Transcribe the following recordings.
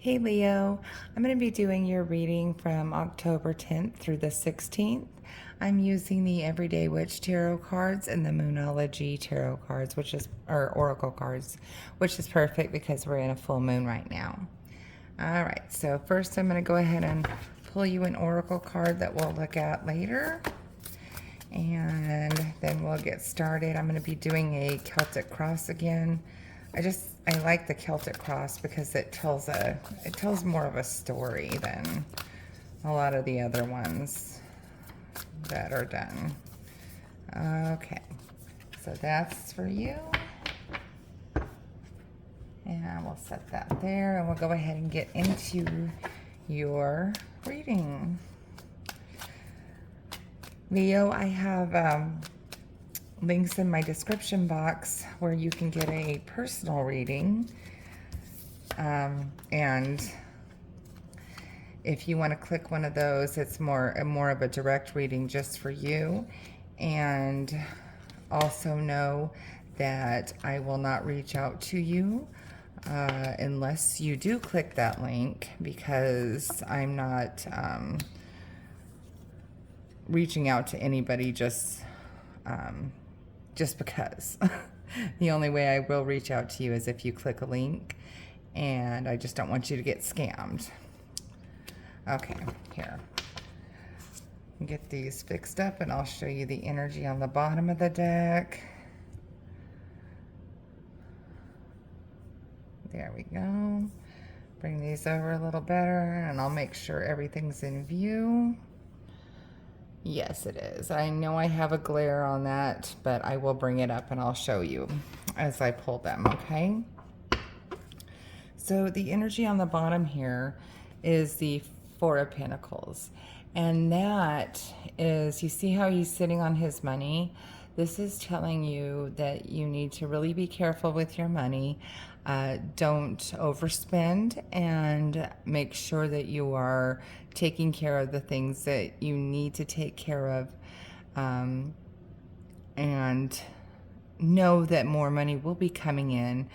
Hey Leo, I'm going to be doing your reading from October 10th through the 16th. I'm using the Everyday Witch Tarot cards and the Moonology Tarot cards, or Oracle cards, which is perfect because we're in a full moon right now. All right, so first I'm going to go ahead and pull you an Oracle card that we'll look at later. And then we'll get started. I'm going to be doing a Celtic cross again. I like the Celtic cross because it tells more of a story than a lot of the other ones that are done. Okay, so that's for you. And we'll set that there, and we'll go ahead and get into your reading. Leo, I have links in my description box where you can get a personal reading. And if you want to click one of those, it's more of a direct reading just for you. And also know that I will not reach out to you unless you do click that link, because I'm not reaching out to anybody just because. The only way I will reach out to you is if you click a link, and I just don't want you to get scammed. Okay, here. Get these fixed up, and I'll show you the energy on the bottom of the deck. There we go. Bring these over a little better, and I'll make sure everything's in view. Yes, it is. I know I have a glare on that, but I will bring it up and I'll show you as I pull them, okay? So the energy on the bottom here is the Four of Pentacles. And that is, you see how he's sitting on his money? This is telling you that you need to really be careful with your money. Don't overspend, and make sure that you are taking care of the things that you need to take care of. And know that more money will be coming in,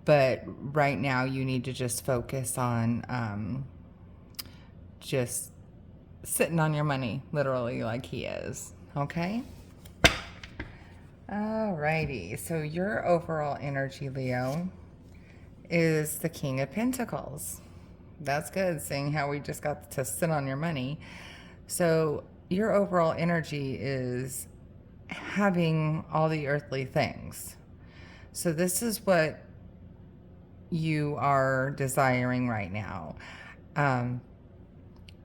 but right now you need to just focus on just sitting on your money, literally, like he is, okay? Alrighty, so your overall energy, Leo, is the King of Pentacles. That's good, seeing how we just got to sit on your money. So your overall energy is having all the earthly things. So this is what you are desiring right now.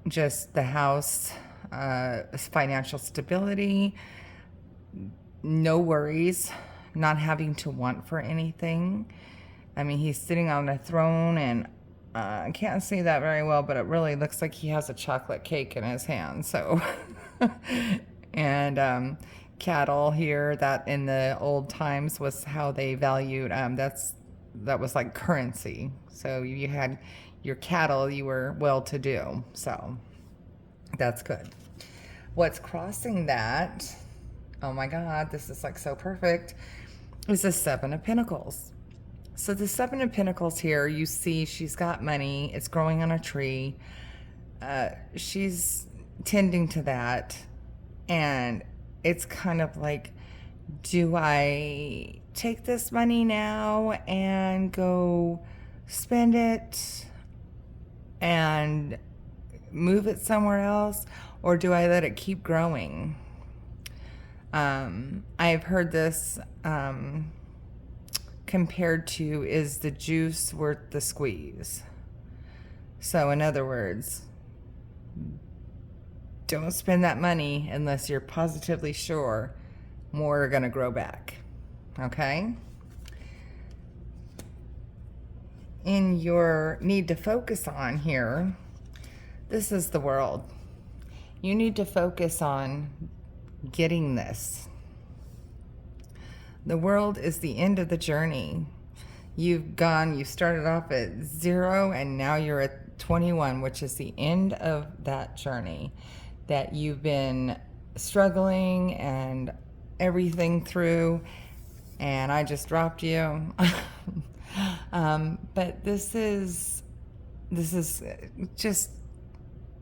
Just the house, financial stability, no worries, not having to want for anything. I mean, he's sitting on a throne, and I can't see that very well, but it really looks like he has a chocolate cake in his hand. So, and cattle here, that in the old times was how they valued. That was like currency. So you had your cattle, you were well-to-do. So that's good. What's crossing that? Oh my God, this is like so perfect. Is the Seven of Pentacles. So the Seven of Pentacles here, you see she's got money. It's growing on a tree. She's tending to that. And it's kind of like, do I take this money now and go spend it and move it somewhere else? Or do I let it keep growing? I've heard this compared to, is the juice worth the squeeze? So in other words, don't spend that money unless you're positively sure more are going to grow back. Okay? In your need to focus on here, this is the world. You need to focus on getting this. The world is the end of the journey. You started off at 0, and now you're at 21, which is the end of that journey that you've been struggling and everything through, and I just dropped you. But this is this is just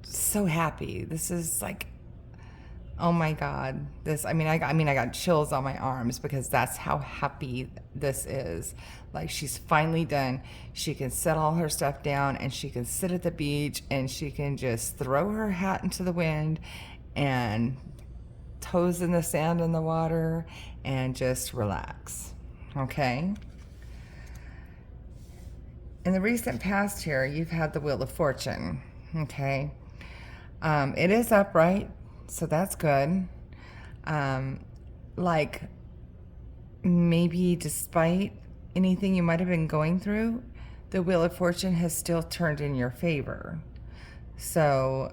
so happy. This is like, oh my God, this, I got chills on my arms because that's how happy this is. Like, she's finally done. She can set all her stuff down and she can sit at the beach and she can just throw her hat into the wind and toes in the sand and the water and just relax. Okay? In the recent past here, you've had the Wheel of Fortune. Okay? It is upright, so that's good. Like, maybe despite anything you might have been going through, the Wheel of Fortune has still turned in your favor. So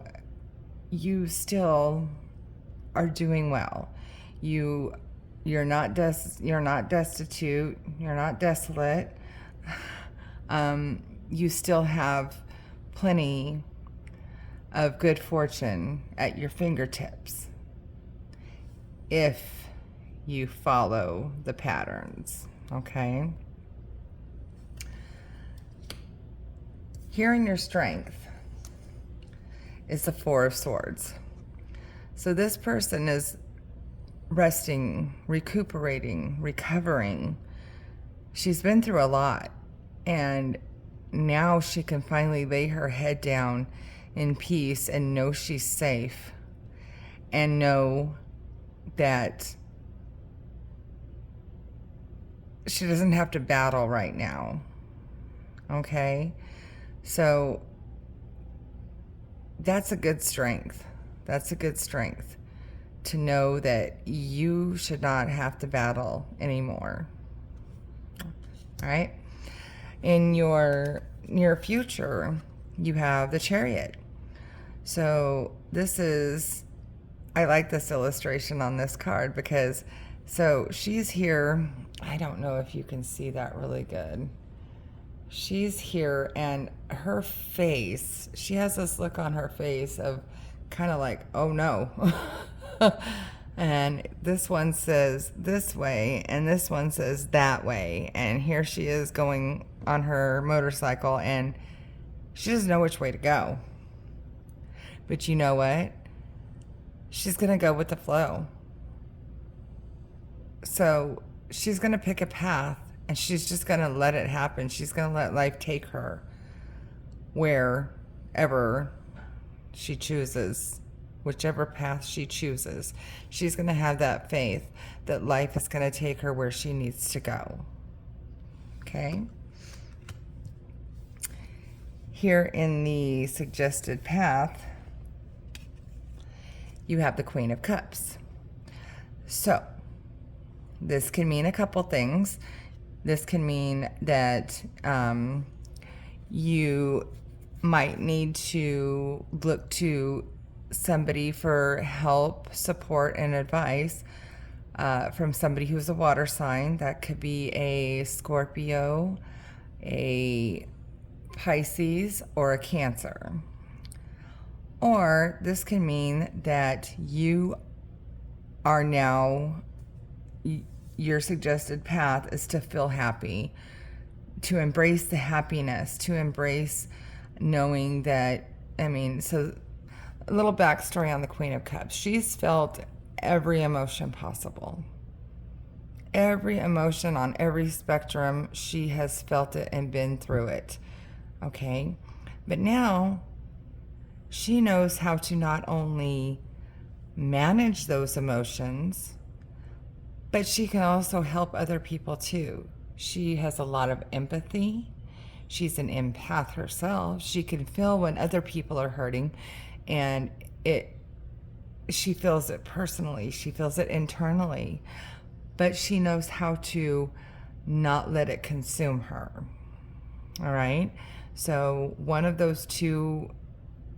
you still are doing well. You're not destitute. You're not desolate. You still have plenty of good fortune at your fingertips if you follow the patterns, okay? Here in your strength is the Four of Swords. So this person is resting, recuperating, recovering. She's been through a lot, and now she can finally lay her head down in peace and know she's safe and know that she doesn't have to battle right now. Okay? So that's a good strength. That's a good strength to know that you should not have to battle anymore. All right? In your near future, you have the Chariot. So this is, I like this illustration on this card because, so she's here. I don't know if you can see that really good. She's here and her face, she has this look on her face of kind of like, oh no. And this one says this way and this one says that way. And here she is going on her motorcycle and she doesn't know which way to go. But you know what? She's going to go with the flow. So she's going to pick a path and she's just going to let it happen. She's going to let life take her wherever she chooses, whichever path she chooses. She's going to have that faith that life is going to take her where she needs to go. Okay? Here in the suggested path, you have the Queen of Cups. So, this can mean a couple things. This can mean that you might need to look to somebody for help, support, and advice from somebody who's a water sign. That could be a Scorpio, a Pisces, or a Cancer. Or this can mean that you are now, your suggested path is to feel happy, to embrace the happiness, to embrace knowing that, so a little backstory on the Queen of Cups. She's felt every emotion possible. Every emotion on every spectrum, she has felt it and been through it. Okay? But now, she knows how to not only manage those emotions, but she can also help other people too. She has a lot of empathy. She's an empath herself. She can feel when other people are hurting, and she feels it personally. She feels it internally, but she knows how to not let it consume her. All right? So one of those two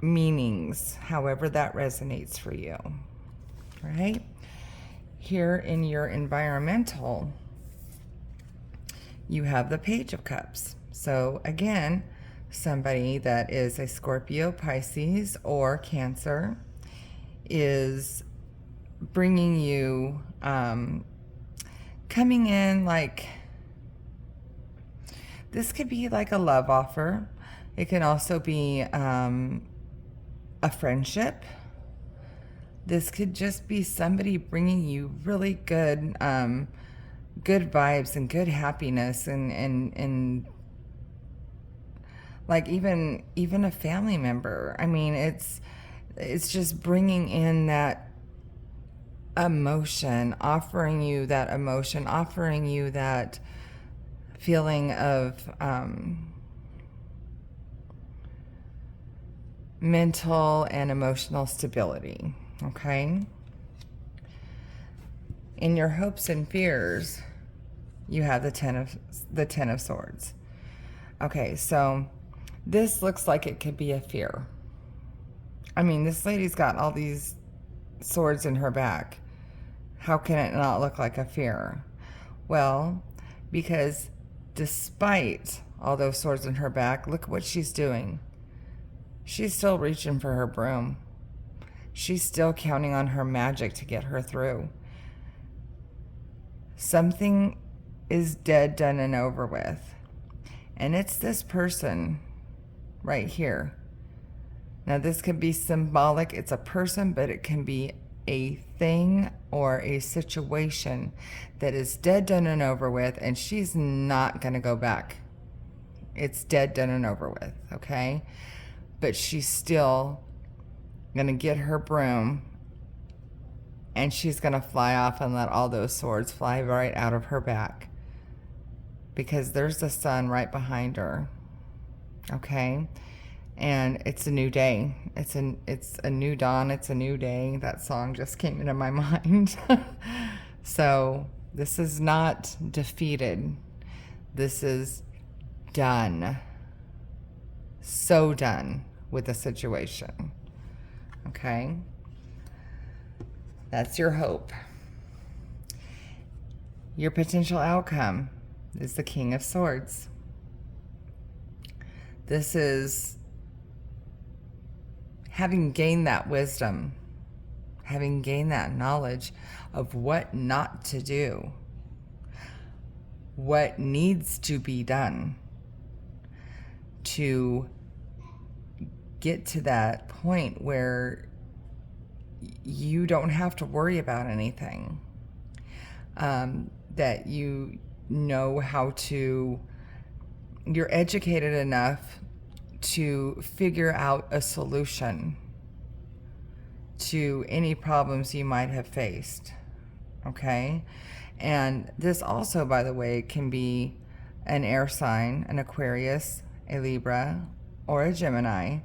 meanings, however that resonates for you. All right? Here in your environmental, you have the Page of Cups. So again, somebody that is a Scorpio, Pisces, or Cancer is bringing you, coming in like, this could be like a love offer. It can also be a friendship. This could just be somebody bringing you really good vibes and good happiness, and like even a family member. I mean, it's just bringing in that emotion, offering you that emotion, offering you that feeling of mental and emotional stability. Okay. In your hopes and fears, you have the ten of swords. Okay, so this looks like it could be a fear. I mean, this lady's got all these swords in her back. How can it not look like a fear? Well, because despite all those swords in her back, look what she's doing. She's still reaching for her broom. She's still counting on her magic to get her through. Something is dead, done, and over with. And it's this person right here. Now, this could be symbolic. It's a person, but it can be a thing or a situation that is dead, done, and over with, and she's not going to go back. It's dead, done, and over with, okay? But she's still going to get her broom, and she's going to fly off and let all those swords fly right out of her back, because there's the sun right behind her, okay? And it's a new day. It's a new dawn. It's a new day. That song just came into my mind. So this is not defeated. This is done. So done with the situation. Okay? That's your hope. Your potential outcome is the King of Swords. This is having gained that wisdom, having gained that knowledge of what not to do, what needs to be done to get to that point where you don't have to worry about anything, that you know how to, you're educated enough to figure out a solution to any problems you might have faced, okay? And this also, by the way, can be an air sign, an Aquarius, a Libra, or a Gemini,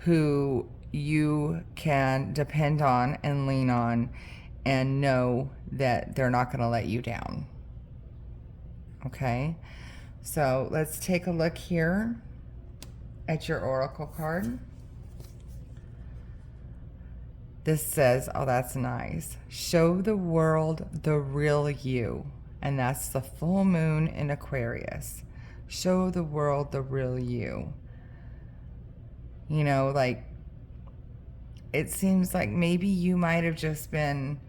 who you can depend on and lean on and know that they're not going to let you down, okay? So let's take a look here at your oracle card. This says, oh, that's nice. Show the world the real you. And that's the full moon in Aquarius. Show the world the real you. You know, like, it seems like maybe you might have just been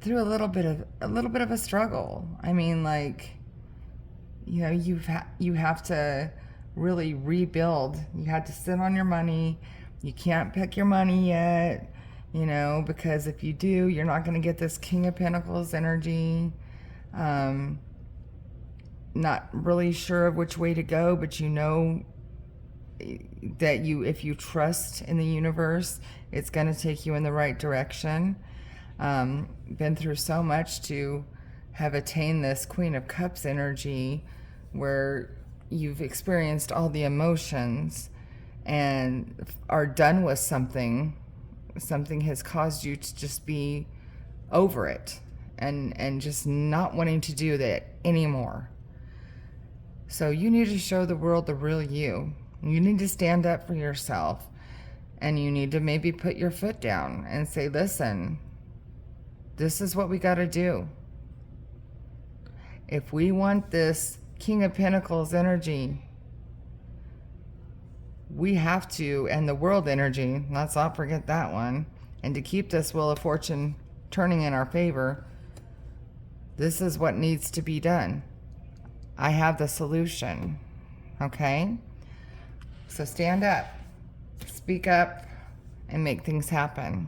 through a little bit of a struggle. I mean, like, you know, you have to really rebuild. You had to sit on your money. You can't pick your money yet, you know, because if you do, you're not going to get this King of Pentacles energy. Not really sure of which way to go, but you know that if you trust in the universe, it's going to take you in the right direction. Been through so much to have attained this Queen of Cups energy, where you've experienced all the emotions and are done with something. Something has caused you to just be over it and just not wanting to do that anymore. So you need to show the world the real you. You need to stand up for yourself, and you need to maybe put your foot down and say, listen, this is what we got to do. If we want this King of Pentacles energy, we have to, and the world energy, let's not forget that one, and to keep this Wheel of Fortune turning in our favor, This is what needs to be done. I have the solution. Okay? So stand up, speak up, and make things happen.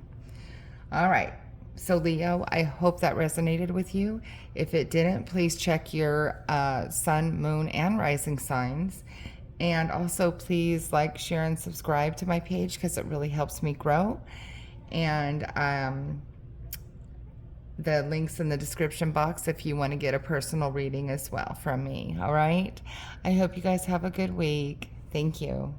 All right. So, Leo, I hope that resonated with you. If it didn't, please check your sun, moon, and rising signs. And also, please like, share, and subscribe to my page because it really helps me grow. And the links in the description box if you want to get a personal reading as well from me. All right? I hope you guys have a good week. Thank you.